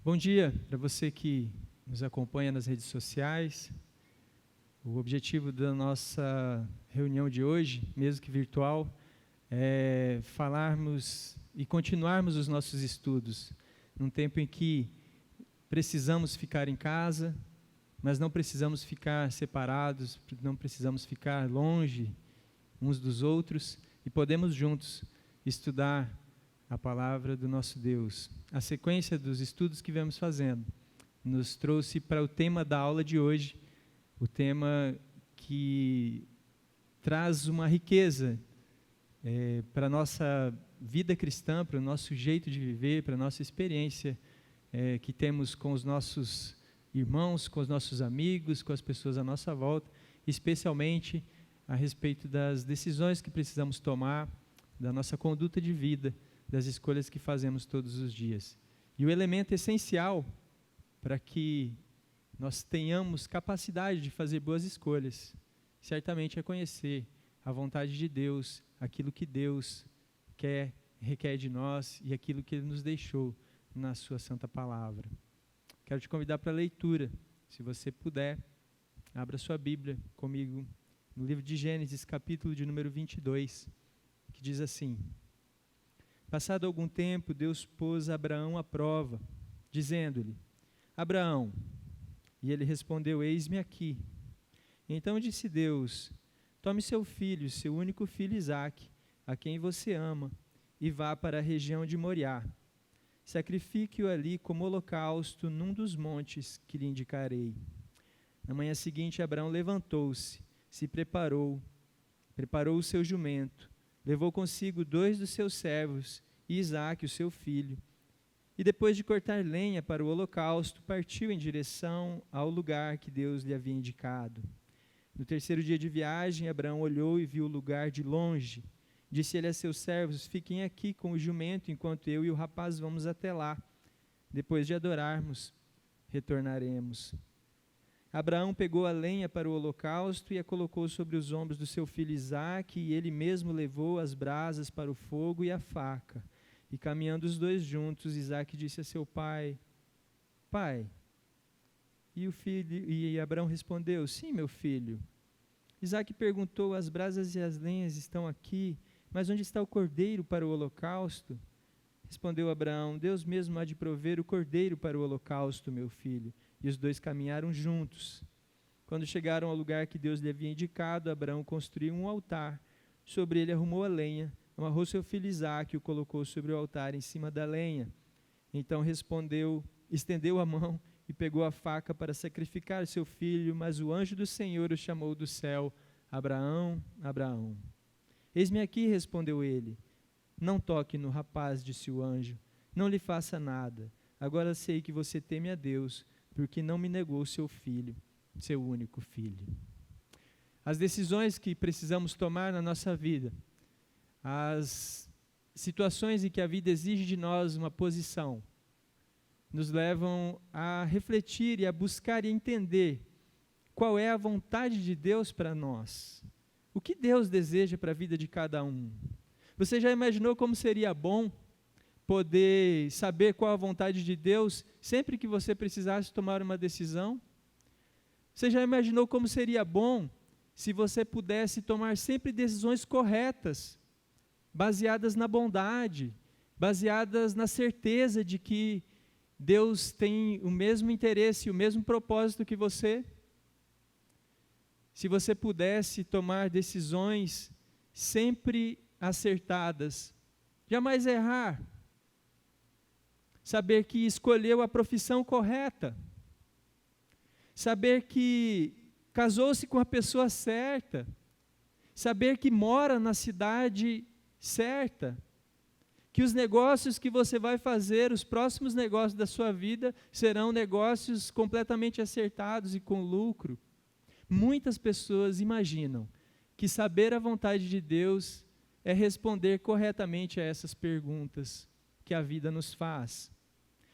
Bom dia para você que nos acompanha nas redes sociais. O objetivo da nossa reunião de hoje, mesmo que virtual, é falarmos e continuarmos os nossos estudos, num tempo em que precisamos ficar em casa, mas não precisamos ficar separados, não precisamos ficar longe uns dos outros e podemos juntos estudar a palavra do nosso Deus. A sequência dos estudos que vemos fazendo nos trouxe para o tema da aula de hoje, o tema que traz uma riqueza para a nossa vida cristã, para o nosso jeito de viver, para a nossa experiência que temos com os nossos irmãos, com os nossos amigos, com as pessoas à nossa volta, especialmente a respeito das decisões que precisamos tomar, da nossa conduta de vida, das escolhas que fazemos todos os dias. E o elemento essencial para que nós tenhamos capacidade de fazer boas escolhas, certamente é conhecer a vontade de Deus, aquilo que Deus requer de nós e aquilo que Ele nos deixou na sua santa palavra. Quero te convidar para a leitura. Se você puder, abra sua Bíblia comigo no livro de Gênesis, capítulo de número 22, que diz assim: Passado algum tempo, Deus pôs Abraão à prova, dizendo-lhe: Abraão. E ele respondeu: Eis-me aqui. Então disse Deus: Tome seu filho, seu único filho Isaque, a quem você ama, e vá para a região de Moriá. Sacrifique-o ali como holocausto num dos montes que lhe indicarei. Na manhã seguinte, Abraão levantou-se, se preparou o seu jumento, levou consigo 2 dos seus servos e Isaque, o seu filho. E depois de cortar lenha para o holocausto, partiu em direção ao lugar que Deus lhe havia indicado. No 3º dia de viagem, Abraão olhou e viu o lugar de longe. Disse ele a seus servos: Fiquem aqui com o jumento, enquanto eu e o rapaz vamos até lá. Depois de adorarmos, retornaremos. Abraão pegou a lenha para o holocausto e a colocou sobre os ombros do seu filho Isaque, e ele mesmo levou as brasas para o fogo e a faca. E caminhando os dois juntos, Isaque disse a seu pai: Pai. E Abraão respondeu: Sim, meu filho. Isaque perguntou: As brasas e as lenhas estão aqui, mas onde está o cordeiro para o holocausto? Respondeu Abraão: Deus mesmo há de prover o cordeiro para o holocausto, meu filho. E os dois caminharam juntos. Quando chegaram ao lugar que Deus lhe havia indicado, Abraão construiu um altar. Sobre ele arrumou a lenha, amarrou seu filho Isaque e o colocou sobre o altar em cima da lenha. Então estendeu a mão e pegou a faca para sacrificar seu filho, mas o anjo do Senhor o chamou do céu: Abraão, Abraão. Eis-me aqui, respondeu ele. Não toque no rapaz, disse o anjo, não lhe faça nada. Agora sei que você teme a Deus, porque não me negou seu filho, seu único filho. As decisões que precisamos tomar na nossa vida, as situações em que a vida exige de nós uma posição, nos levam a refletir e a buscar e entender qual é a vontade de Deus para nós. O que Deus deseja para a vida de cada um? Você já imaginou como seria bom poder saber qual a vontade de Deus sempre que você precisasse tomar uma decisão? Você já imaginou como seria bom se você pudesse tomar sempre decisões corretas, baseadas na bondade, baseadas na certeza de que Deus tem o mesmo interesse, o mesmo propósito que você? Se você pudesse tomar decisões sempre acertadas, jamais errar, saber que escolheu a profissão correta, saber que casou-se com a pessoa certa, saber que mora na cidade certa, que os negócios que você vai fazer, os próximos negócios da sua vida, serão negócios completamente acertados e com lucro. Muitas pessoas imaginam que saber a vontade de Deus é responder corretamente a essas perguntas que a vida nos faz.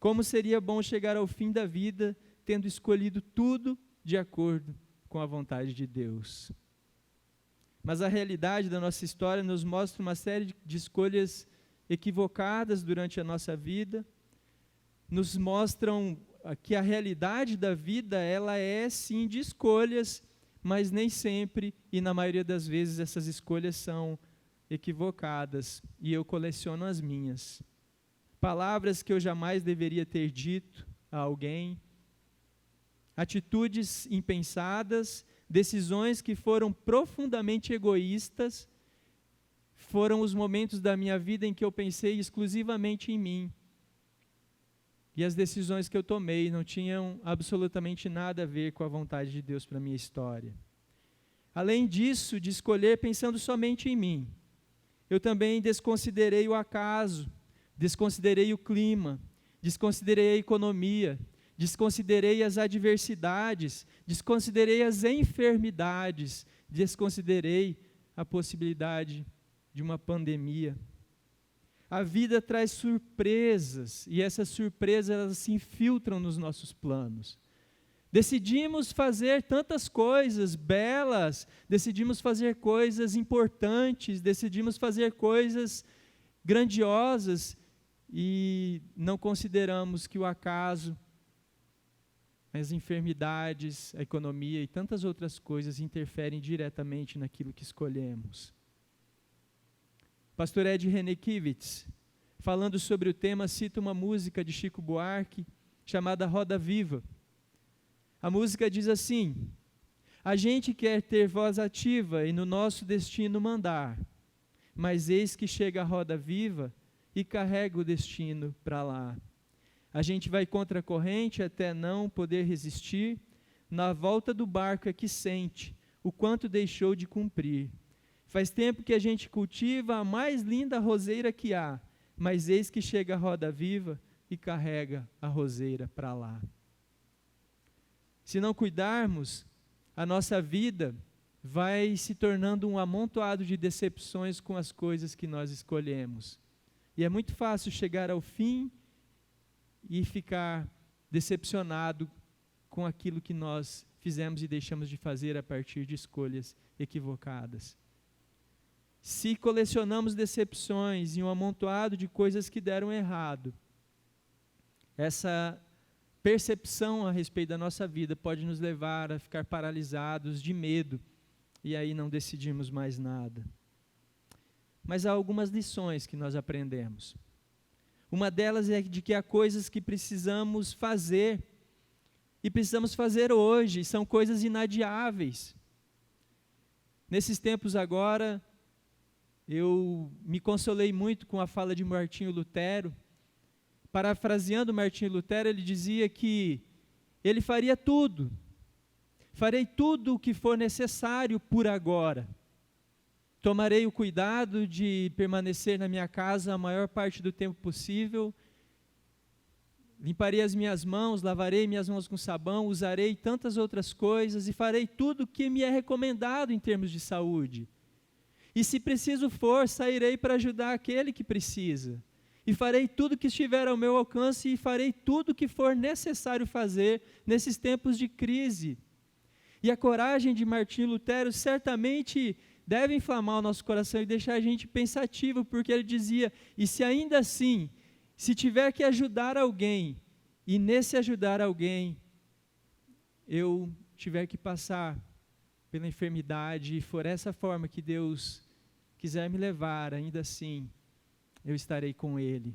Como seria bom chegar ao fim da vida tendo escolhido tudo de acordo com a vontade de Deus. Mas a realidade da nossa história nos mostra uma série de escolhas equivocadas durante a nossa vida, nos mostram que a realidade da vida, ela é sim de escolhas, mas nem sempre, e na maioria das vezes, essas escolhas são equivocadas, e eu coleciono as minhas. Palavras que eu jamais deveria ter dito a alguém, atitudes impensadas, decisões que foram profundamente egoístas, foram os momentos da minha vida em que eu pensei exclusivamente em mim. E as decisões que eu tomei não tinham absolutamente nada a ver com a vontade de Deus para a minha história. Além disso, de escolher pensando somente em mim, eu também desconsiderei o acaso, desconsiderei o clima, desconsiderei a economia, desconsiderei as adversidades, desconsiderei as enfermidades, desconsiderei a possibilidade de uma pandemia. A vida traz surpresas, e essas surpresas elas se infiltram nos nossos planos. Decidimos fazer tantas coisas belas, decidimos fazer coisas importantes, decidimos fazer coisas grandiosas, e não consideramos que o acaso, as enfermidades, a economia e tantas outras coisas interferem diretamente naquilo que escolhemos. Pastor Ed Renekiewicz, falando sobre o tema, cita uma música de Chico Buarque, chamada Roda Viva. A música diz assim: a gente quer ter voz ativa e no nosso destino mandar, mas eis que chega a roda viva e carrega o destino para lá. A gente vai contra a corrente até não poder resistir, na volta do barco é que sente o quanto deixou de cumprir. Faz tempo que a gente cultiva a mais linda roseira que há, mas eis que chega a roda viva e carrega a roseira para lá. Se não cuidarmos, a nossa vida vai se tornando um amontoado de decepções com as coisas que nós escolhemos. E é muito fácil chegar ao fim e ficar decepcionado com aquilo que nós fizemos e deixamos de fazer a partir de escolhas equivocadas. Se colecionamos decepções e um amontoado de coisas que deram errado, essa percepção a respeito da nossa vida pode nos levar a ficar paralisados de medo, e aí não decidimos mais nada. Mas há algumas lições que nós aprendemos. Uma delas é de que há coisas que precisamos fazer, e precisamos fazer hoje, são coisas inadiáveis. Nesses tempos agora, eu me consolei muito com a fala de Martinho Lutero. Parafraseando Martinho Lutero, ele dizia que ele faria tudo, farei tudo o que for necessário por agora. Tomarei o cuidado de permanecer na minha casa a maior parte do tempo possível, limparei as minhas mãos, lavarei minhas mãos com sabão, usarei tantas outras coisas e farei tudo o que me é recomendado em termos de saúde. E se preciso for, sairei para ajudar aquele que precisa. E farei tudo que estiver ao meu alcance e farei tudo o que for necessário fazer nesses tempos de crise. E a coragem de Martinho Lutero certamente deve inflamar o nosso coração e deixar a gente pensativo, porque ele dizia, e se ainda assim, se tiver que ajudar alguém, e nesse ajudar alguém, eu tiver que passar pela enfermidade, e for essa forma que Deus quiser me levar, ainda assim, eu estarei com Ele.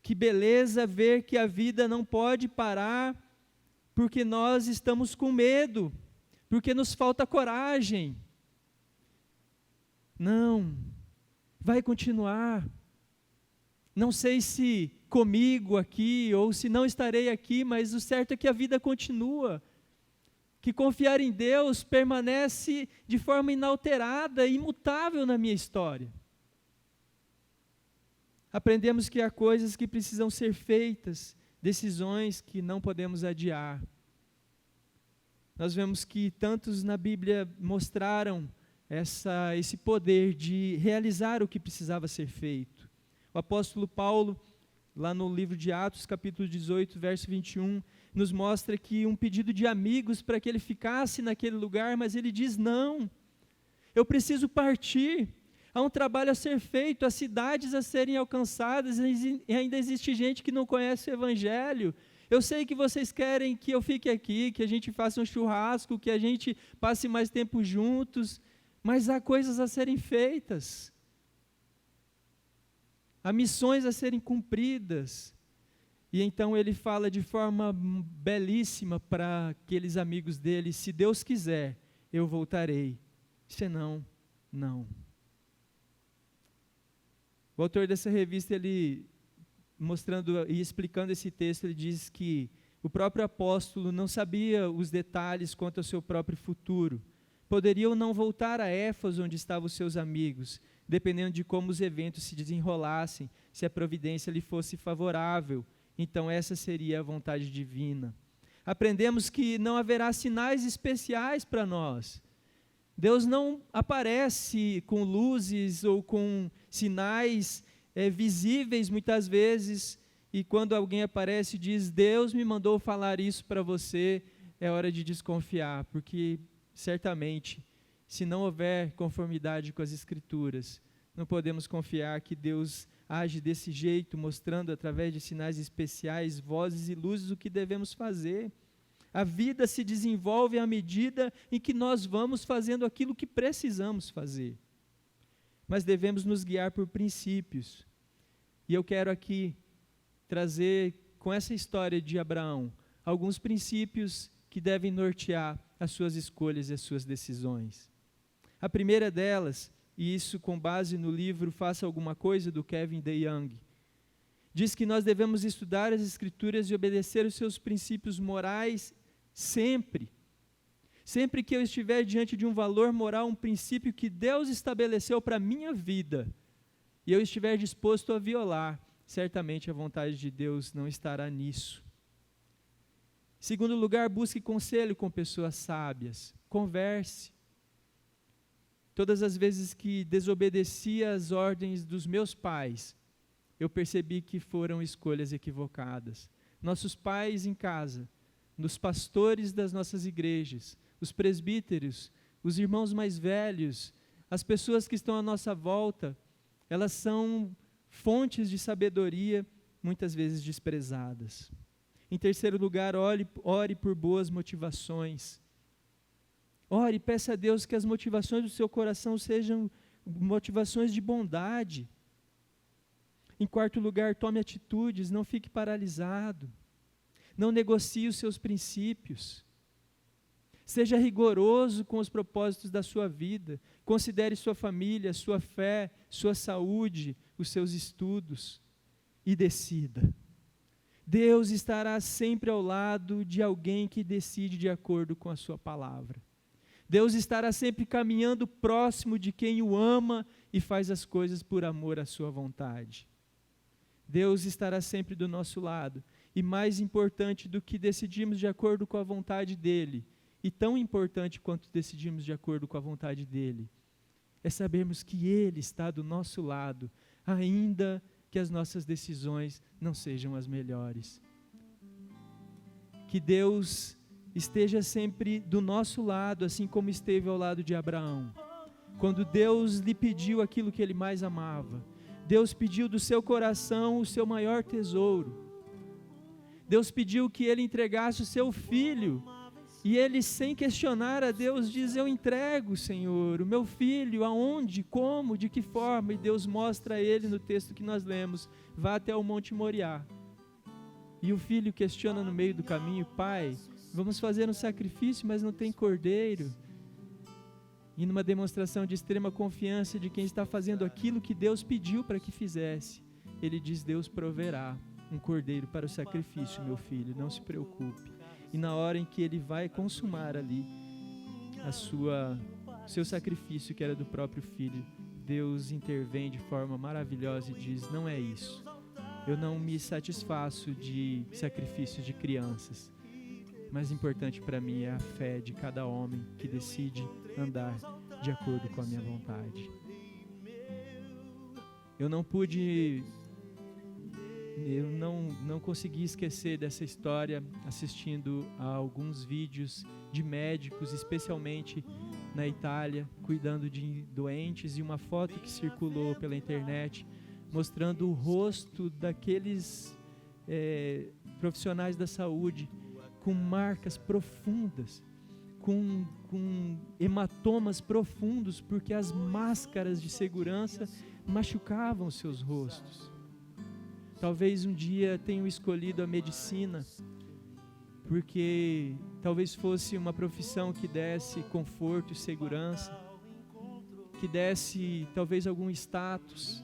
Que beleza ver que a vida não pode parar, porque nós estamos com medo, porque nos falta coragem. Não, vai continuar. Não sei se comigo aqui, ou se não estarei aqui, mas o certo é que a vida continua. Que confiar em Deus permanece de forma inalterada, imutável na minha história. Aprendemos que há coisas que precisam ser feitas, decisões que não podemos adiar. Nós vemos que tantos na Bíblia mostraram esse poder de realizar o que precisava ser feito. O apóstolo Paulo, lá no livro de Atos, capítulo 18, verso 21, nos mostra que um pedido de amigos para que ele ficasse naquele lugar, mas ele diz, não, eu preciso partir, Há um trabalho a ser feito, há cidades a serem alcançadas, e ainda existe gente que não conhece o Evangelho. Eu sei que vocês querem que eu fique aqui, que a gente faça um churrasco, que a gente passe mais tempo juntos, mas há coisas a serem feitas. Há missões a serem cumpridas. E então ele fala de forma belíssima para aqueles amigos dele: se Deus quiser, eu voltarei. Senão, não. O autor dessa revista, ele mostrando e explicando esse texto, ele diz que o próprio apóstolo não sabia os detalhes quanto ao seu próprio futuro. Poderia ou não voltar a Éfeso, onde estavam os seus amigos, dependendo de como os eventos se desenrolassem, se a providência lhe fosse favorável. Então essa seria a vontade divina. Aprendemos que não haverá sinais especiais para nós. Deus não aparece com luzes ou com sinais visíveis muitas vezes, e quando alguém aparece e diz: Deus me mandou falar isso para você, é hora de desconfiar, porque certamente, se não houver conformidade com as Escrituras, não podemos confiar que Deus age desse jeito, mostrando através de sinais especiais, vozes e luzes o que devemos fazer. A vida se desenvolve à medida em que nós vamos fazendo aquilo que precisamos fazer. Mas devemos nos guiar por princípios. E eu quero aqui trazer, com essa história de Abraão, alguns princípios que devem nortear as suas escolhas e as suas decisões. A primeira delas, e isso com base no livro Faça Alguma Coisa, do Kevin DeYoung, diz que nós devemos estudar as Escrituras e obedecer os seus princípios morais sempre. Sempre que eu estiver diante de um valor moral, um princípio que Deus estabeleceu para a minha vida, e eu estiver disposto a violar, certamente a vontade de Deus não estará nisso. Em segundo lugar, busque conselho com pessoas sábias. Converse. Todas as vezes que desobedeci às ordens dos meus pais, eu percebi que foram escolhas equivocadas. Nossos pais em casa, nos pastores das nossas igrejas, os presbíteros, os irmãos mais velhos, as pessoas que estão à nossa volta, elas são fontes de sabedoria, muitas vezes desprezadas. Em terceiro lugar, ore por boas motivações. Ore e peça a Deus que as motivações do seu coração sejam motivações de bondade. Em quarto lugar, tome atitudes, não fique paralisado. Não negocie os seus princípios. Seja rigoroso com os propósitos da sua vida. Considere sua família, sua fé, sua saúde, os seus estudos. E decida. Deus estará sempre ao lado de alguém que decide de acordo com a sua palavra. Deus estará sempre caminhando próximo de quem o ama e faz as coisas por amor à sua vontade. Deus estará sempre do nosso lado. E mais importante do que decidirmos de acordo com a vontade dEle, e tão importante quanto decidimos de acordo com a vontade dEle, é sabermos que Ele está do nosso lado, ainda que as nossas decisões não sejam as melhores. Que Deus esteja sempre do nosso lado, assim como esteve ao lado de Abraão. Quando Deus lhe pediu aquilo que ele mais amava, Deus pediu do seu coração o seu maior tesouro. Deus pediu que ele entregasse o seu filho, e ele, sem questionar a Deus, diz: eu entrego, Senhor, o meu filho, aonde, como, de que forma? E Deus mostra a ele no texto que nós lemos: vá até o Monte Moriá. E o filho questiona no meio do caminho: pai, vamos fazer um sacrifício, mas não tem cordeiro. E numa demonstração de extrema confiança de quem está fazendo aquilo que Deus pediu para que fizesse, ele diz: Deus proverá um cordeiro para o sacrifício, meu filho, não se preocupe. E na hora em que ele vai consumar ali seu sacrifício, que era do próprio filho, Deus intervém de forma maravilhosa e diz: não é isso, eu não me satisfaço de sacrifícios de crianças. Mais importante para mim é a fé de cada homem que decide andar de acordo com a minha vontade. Eu não consegui esquecer dessa história assistindo a alguns vídeos de médicos, especialmente na Itália, cuidando de doentes, e uma foto que circulou pela internet, mostrando o rosto daqueles profissionais da saúde, com marcas profundas, com hematomas profundos, porque as máscaras de segurança machucavam seus rostos. Talvez um dia tenham escolhido a medicina, porque talvez fosse uma profissão que desse conforto e segurança, que desse talvez algum status.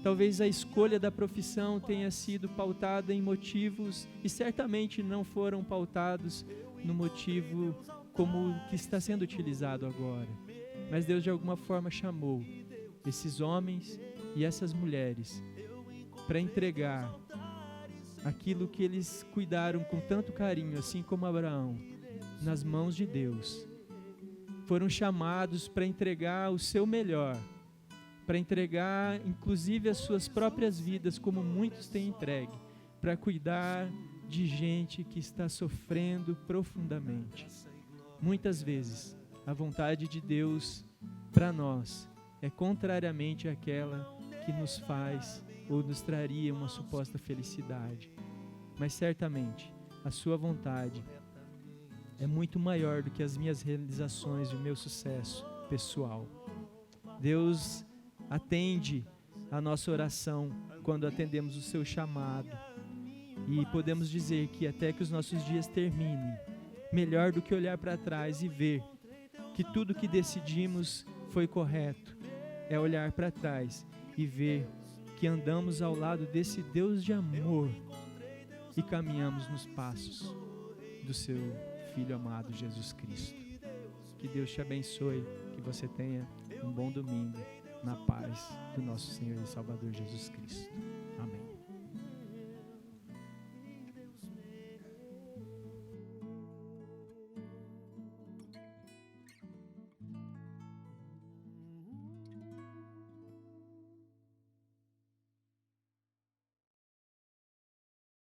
Talvez a escolha da profissão tenha sido pautada em motivos, e certamente não foram pautados no motivo como o que está sendo utilizado agora. Mas Deus de alguma forma chamou esses homens e essas mulheres para entregar aquilo que eles cuidaram com tanto carinho, assim como Abraão, nas mãos de Deus. Foram chamados para entregar o seu melhor, para entregar inclusive as suas próprias vidas, como muitos têm entregue, para cuidar de gente que está sofrendo profundamente. Muitas vezes, a vontade de Deus para nós é contrariamente àquela que nos faz ou nos traria uma suposta felicidade. Mas certamente, a sua vontade é muito maior do que as minhas realizações e o meu sucesso pessoal. Deus atende a nossa oração quando atendemos o seu chamado, e podemos dizer que até que os nossos dias terminem, melhor do que olhar para trás e ver que tudo que decidimos foi correto, é olhar para trás e ver que andamos ao lado desse Deus de amor e caminhamos nos passos do seu Filho amado Jesus Cristo. Que Deus te abençoe, que você tenha um bom domingo na paz do nosso Senhor e Salvador Jesus Cristo.